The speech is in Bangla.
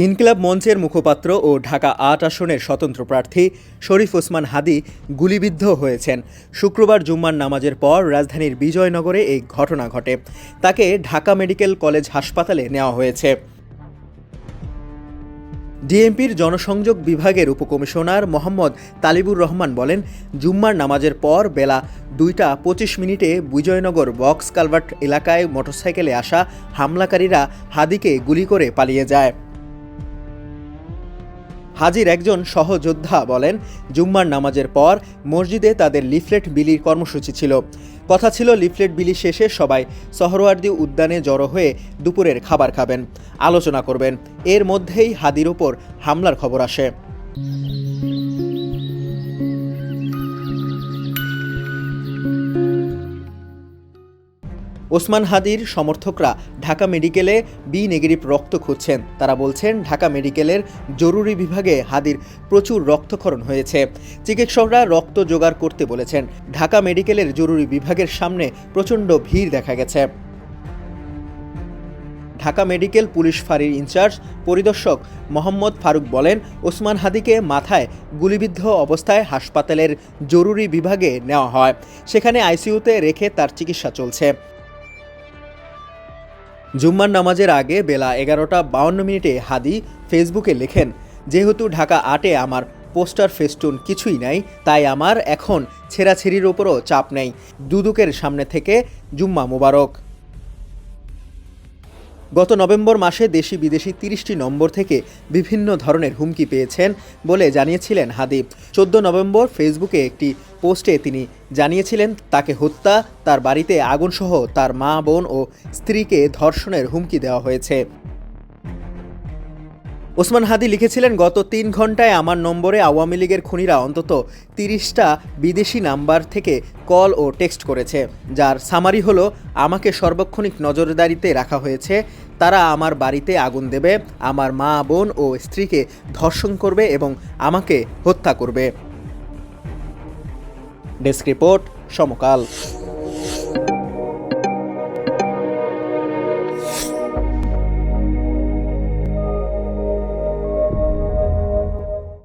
ইনকিলাব মঞ্চের মুখপাত্র ও ঢাকা ৮ আসনের স্বতন্ত্র প্রার্থী শরীফ ওসমান হাদী গুলিবিদ্ধ হয়েছেন। শুক্রবার জুম্মার নামাজের পর রাজধানীর বিজয়নগরে এই ঘটনা ঘটে। তাকে ঢাকা মেডিকেল কলেজ হাসপাতালে নেওয়া হয়েছে। ডিএমপির জনসংযোগ বিভাগের উপকমিশনার মোহাম্মদ তালিবুর রহমান বলেন, জুম্মার নামাজের পর বেলা 2টা 25 মিনিটে বিজয়নগর বক্স কালভার্ট এলাকায় মোটরসাইকেলে আসা হামলাকারীরা হাদীকে গুলি করে পালিয়ে যায়। হাজির একজন সহযোদ্ধা বলেন, জুম্মার নামাজের পর মসজিদে তাদের লিফলেট বিলির কর্মসূচি ছিল। কথা ছিল লিফলেট বিলি শেষে সবাই সোহরাওয়ার্দী উদ্যানে জড়ো হয়ে দুপুরের খাবার খাবেন, আলোচনা করবেন। এর মধ্যেই হাদীর ওপর হামলার খবর আসে। ওসমান হাদীর সমর্থকরা ঢাকা মেডিকেলে বি নেগেটিভ রক্ত খুঁজছেন। তারা বলছেন, ঢাকা মেডিকেলের জরুরি বিভাগে হাদীর প্রচুর রক্তক্ষরণ হয়েছে। চিকিৎসকরা রক্ত জোগাড় করতে বলেছেন। ঢাকা মেডিকেলের জরুরি বিভাগের সামনে প্রচণ্ড ভিড় দেখা গেছে। ঢাকা মেডিকেল পুলিশ ফাঁড়ির ইনচার্জ পরিদর্শক মোহাম্মদ ফারুক বলেন, ওসমান হাদীকে মাথায় গুলিবিদ্ধ অবস্থায় হাসপাতালের জরুরি বিভাগে নেওয়া হয়। সেখানে আইসিইউতে রেখে তার চিকিৎসা চলছে। জুম্মার নামাজের আগে বেলা 11টা 52 মিনিটে হাদী ফেসবুকে লেখেন, যেহেতু ঢাকা 8-এ আমার পোস্টার ফেস্টুন কিছুই নাই, তাই আমার এখন ছেঁড়াছেড়ির ওপরও চাপ নেই। দুদকের সামনে থেকে জুম্মা মোবারক। গত নভেম্বর মাসে দেশি বিদেশি 30টি নম্বর থেকে বিভিন্ন ধরনের হুমকি পেয়েছেন বলে জানিয়েছিলেন হাদী। 14 নভেম্বর ফেসবুকে একটি পোস্টে তিনি জানিয়েছিলেন তাকে হত্যা, তার বাড়িতে আগুনসহ তার মা, বোন ও স্ত্রীকে ধর্ষণের হুমকি দেওয়া হয়েছে। ওসমান হাদী লিখেছিলেন, গত 3 ঘন্টায় আমার নম্বরে আওয়ামী লীগের খুনিরা অন্তত 30টা বিদেশি নাম্বার থেকে কল ও টেক্সট করেছে, যার সামারি হলো, আমাকে সর্বক্ষণিক নজরদারিতে রাখা হয়েছে। তারা আমার বাড়িতে আগুন দেবে, আমার মা, বোন ও স্ত্রীকে ধর্ষণ করবে এবং আমাকে হত্যা করবে। ডেস্ক রিপোর্ট, সমকাল।